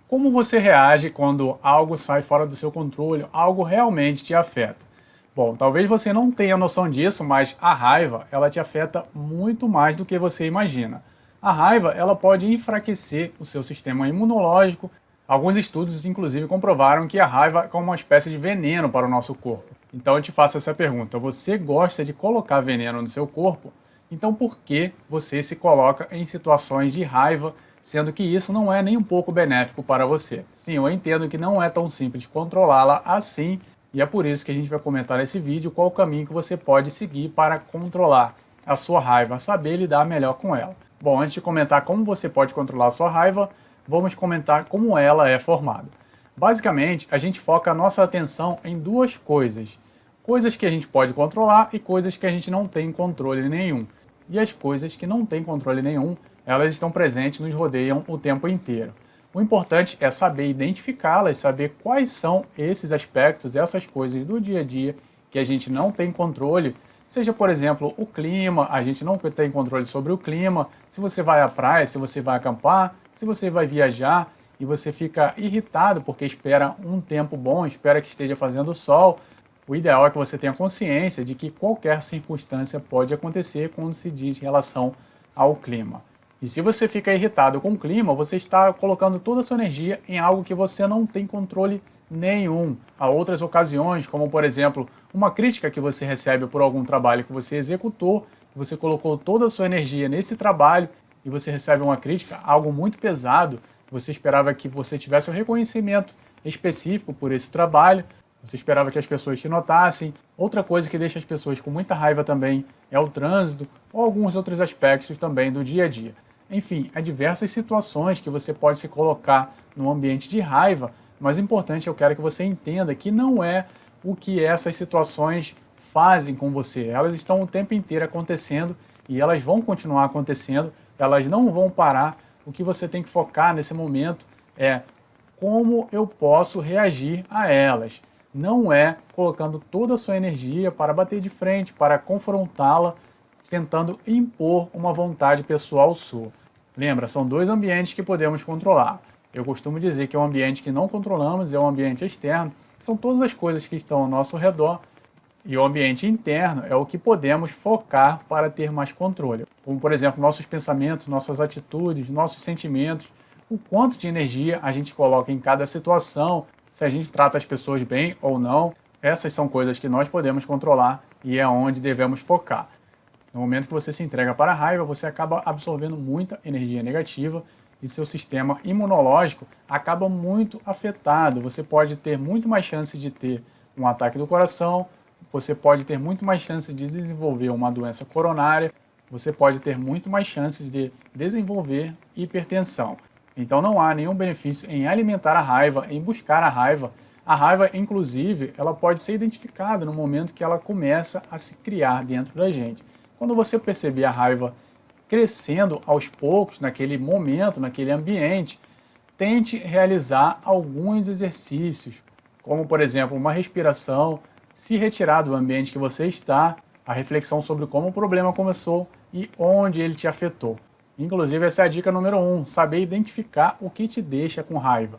Como você reage quando algo sai fora do seu controle, algo realmente te afeta? Bom, talvez você não tenha noção disso, mas a raiva, ela te afeta muito mais do que você imagina. A raiva, ela pode enfraquecer o seu sistema imunológico. Alguns estudos, inclusive, comprovaram que a raiva é uma espécie de veneno para o nosso corpo. Então eu te faço essa pergunta: você gosta de colocar veneno no seu corpo? Então por que você se coloca em situações de raiva, sendo que isso não é nem um pouco benéfico para você? Sim, eu entendo que não é tão simples controlá-la assim, e é por isso que a gente vai comentar nesse vídeo qual o caminho que você pode seguir para controlar a sua raiva, saber lidar melhor com ela. Bom, antes de comentar como você pode controlar a sua raiva, vamos comentar como ela é formada. Basicamente, a gente foca a nossa atenção em duas coisas. Coisas que a gente pode controlar e coisas que a gente não tem controle nenhum. E as coisas que não têm controle nenhum, elas estão presentes, nos rodeiam o tempo inteiro. O importante é saber identificá-las, saber quais são esses aspectos, essas coisas do dia a dia que a gente não tem controle. Seja, por exemplo, o clima, a gente não tem controle sobre o clima, se você vai à praia, se você vai acampar, se você vai viajar e você fica irritado porque espera um tempo bom, espera que esteja fazendo sol. O ideal é que você tenha consciência de que qualquer circunstância pode acontecer quando se diz em relação ao clima. E se você fica irritado com o clima, você está colocando toda a sua energia em algo que você não tem controle nenhum. Há outras ocasiões, como por exemplo, uma crítica que você recebe por algum trabalho que você executou, que você colocou toda a sua energia nesse trabalho e você recebe uma crítica, algo muito pesado, você esperava que você tivesse um reconhecimento específico por esse trabalho, você esperava que as pessoas te notassem. Outra coisa que deixa as pessoas com muita raiva também é o trânsito ou alguns outros aspectos também do dia a dia. Enfim, há diversas situações que você pode se colocar num ambiente de raiva, mas o importante, eu quero que você entenda que não é o que essas situações fazem com você. Elas estão o tempo inteiro acontecendo e elas vão continuar acontecendo, elas não vão parar. O que você tem que focar nesse momento é como eu posso reagir a elas. Não é colocando toda a sua energia para bater de frente, para confrontá-la, tentando impor uma vontade pessoal sua. Lembra, são dois ambientes que podemos controlar. Eu costumo dizer que o ambiente que não controlamos é o ambiente externo, são todas as coisas que estão ao nosso redor, e o ambiente interno é o que podemos focar para ter mais controle. Como, por exemplo, nossos pensamentos, nossas atitudes, nossos sentimentos, o quanto de energia a gente coloca em cada situação, se a gente trata as pessoas bem ou não. Essas são coisas que nós podemos controlar e é onde devemos focar. No momento que você se entrega para a raiva, você acaba absorvendo muita energia negativa e seu sistema imunológico acaba muito afetado. Você pode ter muito mais chance de ter um ataque do coração, você pode ter muito mais chance de desenvolver uma doença coronária, você pode ter muito mais chances de desenvolver hipertensão. Então não há nenhum benefício em alimentar a raiva, em buscar a raiva. A raiva, inclusive, ela pode ser identificada no momento que ela começa a se criar dentro da gente. Quando você perceber a raiva crescendo aos poucos, naquele momento, naquele ambiente, tente realizar alguns exercícios, como por exemplo uma respiração, se retirar do ambiente que você está, a reflexão sobre como o problema começou e onde ele te afetou. Inclusive, essa é a dica número 1, saber identificar o que te deixa com raiva.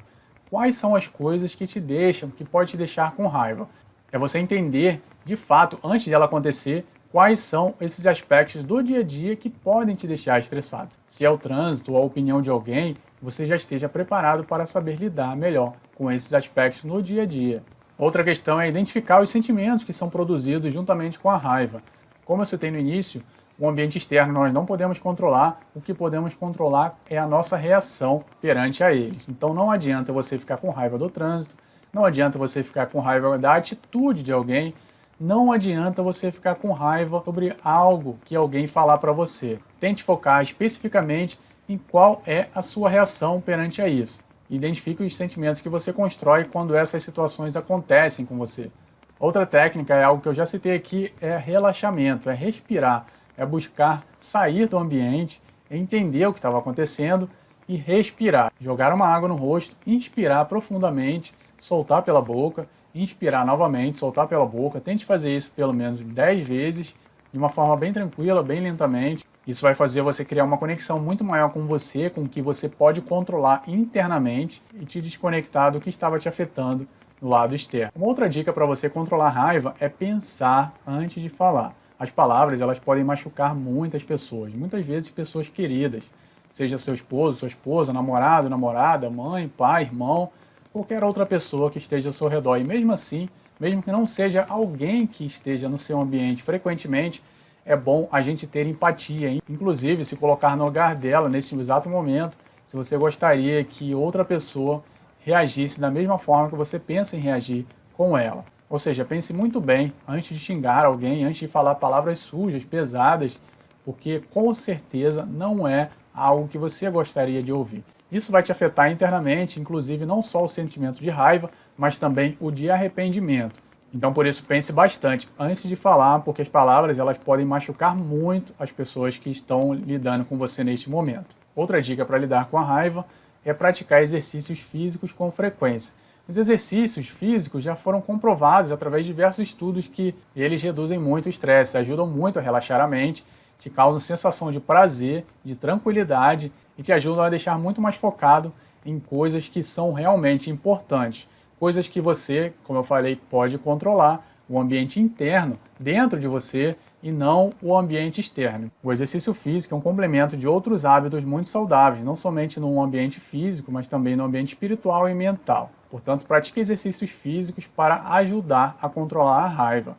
Quais são as coisas que te deixam, que pode te deixar com raiva? É você entender, de fato, antes dela acontecer, quais são esses aspectos do dia a dia que podem te deixar estressado. Se é o trânsito ou a opinião de alguém, você já esteja preparado para saber lidar melhor com esses aspectos no dia a dia. Outra questão é identificar os sentimentos que são produzidos juntamente com a raiva. Como eu citei no início, o ambiente externo nós não podemos controlar, o que podemos controlar é a nossa reação perante a eles. Então não adianta você ficar com raiva do trânsito, não adianta você ficar com raiva da atitude de alguém, não adianta você ficar com raiva sobre algo que alguém falar para você. Tente focar especificamente em qual é a sua reação perante a isso. Identifique os sentimentos que você constrói quando essas situações acontecem com você. Outra técnica é algo que eu já citei aqui, é relaxamento, é respirar, é buscar sair do ambiente, entender o que estava acontecendo e respirar. Jogar uma água no rosto, inspirar profundamente, soltar pela boca, inspirar novamente, soltar pela boca. Tente fazer isso pelo menos 10 vezes, de uma forma bem tranquila, bem lentamente. Isso vai fazer você criar uma conexão muito maior com você, com o que você pode controlar internamente e te desconectar do que estava te afetando no lado externo. Uma outra dica para você controlar a raiva é pensar antes de falar. As palavras, elas podem machucar muitas pessoas, muitas vezes pessoas queridas, seja seu esposo, sua esposa, namorado, namorada, mãe, pai, irmão, qualquer outra pessoa que esteja ao seu redor. E mesmo assim, mesmo que não seja alguém que esteja no seu ambiente frequentemente, é bom a gente ter empatia, hein? Inclusive se colocar no lugar dela nesse exato momento, se você gostaria que outra pessoa reagisse da mesma forma que você pensa em reagir com ela. Ou seja, pense muito bem antes de xingar alguém, antes de falar palavras sujas, pesadas, porque com certeza não é algo que você gostaria de ouvir. Isso vai te afetar internamente, inclusive não só o sentimento de raiva, mas também o de arrependimento. Então por isso pense bastante antes de falar, porque as palavras elas podem machucar muito as pessoas que estão lidando com você neste momento. Outra dica para lidar com a raiva é praticar exercícios físicos com frequência. Os exercícios físicos já foram comprovados através de diversos estudos que eles reduzem muito o estresse, ajudam muito a relaxar a mente, te causam sensação de prazer, de tranquilidade e te ajudam a deixar muito mais focado em coisas que são realmente importantes. Coisas que você, como eu falei, pode controlar, o ambiente interno dentro de você e não o ambiente externo. O exercício físico é um complemento de outros hábitos muito saudáveis, não somente no ambiente físico, mas também no ambiente espiritual e mental. Portanto, pratique exercícios físicos para ajudar a controlar a raiva.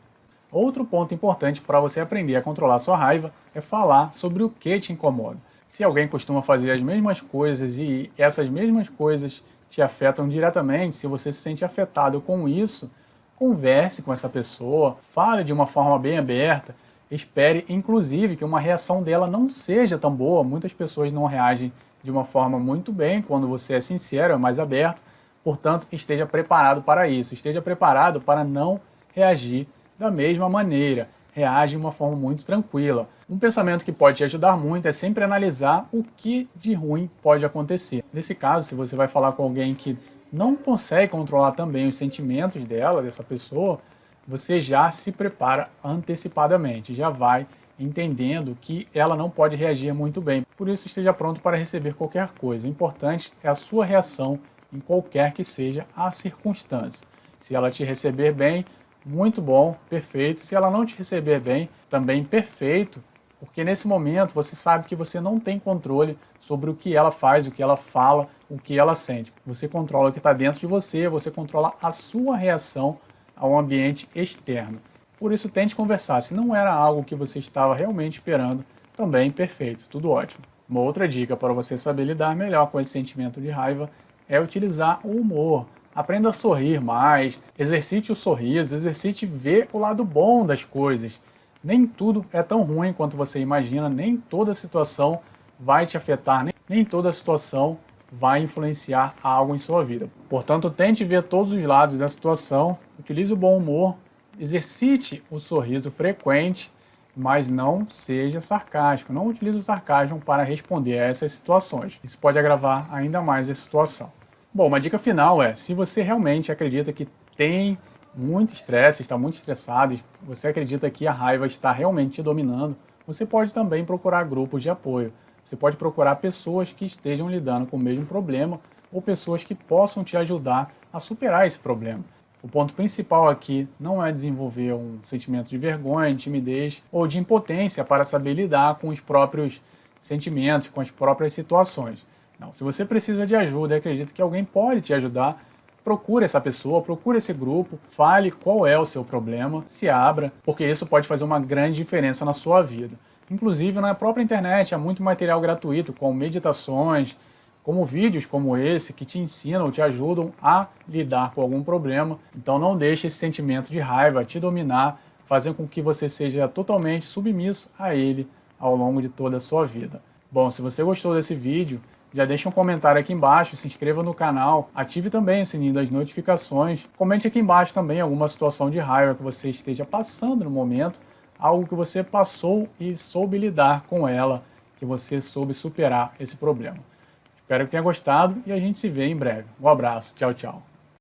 Outro ponto importante para você aprender a controlar sua raiva é falar sobre o que te incomoda. Se alguém costuma fazer as mesmas coisas e essas mesmas coisas te afetam diretamente, se você se sente afetado com isso, converse com essa pessoa, fale de uma forma bem aberta, espere inclusive que uma reação dela não seja tão boa. Muitas pessoas não reagem de uma forma muito bem quando você é sincero, é mais aberto, portanto esteja preparado para isso, esteja preparado para não reagir da mesma maneira, reage de uma forma muito tranquila. Um pensamento que pode te ajudar muito é sempre analisar o que de ruim pode acontecer. Nesse caso, se você vai falar com alguém que não consegue controlar também os sentimentos dela, dessa pessoa, você já se prepara antecipadamente, já vai entendendo que ela não pode reagir muito bem. Por isso, esteja pronto para receber qualquer coisa. O importante é a sua reação em qualquer que seja a circunstância. Se ela te receber bem, muito bom, perfeito. Se ela não te receber bem, também perfeito, porque nesse momento você sabe que você não tem controle sobre o que ela faz, o que ela fala, o que ela sente. Você controla o que está dentro de você, você controla a sua reação ao ambiente externo. Por isso tente conversar. Se não era algo que você estava realmente esperando, também perfeito, tudo ótimo. Uma outra dica para você saber lidar melhor com esse sentimento de raiva é utilizar o humor. Aprenda a sorrir mais, exercite o sorriso, exercite ver o lado bom das coisas. Nem tudo é tão ruim quanto você imagina, nem toda situação vai te afetar, nem toda situação vai influenciar algo em sua vida. Portanto, tente ver todos os lados da situação, utilize o bom humor, exercite o sorriso frequente, mas não seja sarcástico. Não utilize o sarcasmo para responder a essas situações. Isso pode agravar ainda mais a situação. Bom, uma dica final é, se você realmente acredita que tem muito estresse, está muito estressado, você acredita que a raiva está realmente te dominando, você pode também procurar grupos de apoio. Você pode procurar pessoas que estejam lidando com o mesmo problema ou pessoas que possam te ajudar a superar esse problema. O ponto principal aqui não é desenvolver um sentimento de vergonha, de timidez ou de impotência para saber lidar com os próprios sentimentos, com as próprias situações. Não, se você precisa de ajuda e acredita que alguém pode te ajudar, procure essa pessoa, procure esse grupo, fale qual é o seu problema, se abra, porque isso pode fazer uma grande diferença na sua vida. Inclusive na própria internet há muito material gratuito, com meditações, como vídeos como esse, que te ensinam, te ajudam a lidar com algum problema. Então não deixe esse sentimento de raiva te dominar, fazendo com que você seja totalmente submisso a ele ao longo de toda a sua vida. Bom, se você gostou desse vídeo, já deixa um comentário aqui embaixo, se inscreva no canal, ative também o sininho das notificações, comente aqui embaixo também alguma situação de raiva que você esteja passando no momento, algo que você passou e soube lidar com ela, que você soube superar esse problema. Espero que tenha gostado e a gente se vê em breve. Um abraço, tchau, tchau.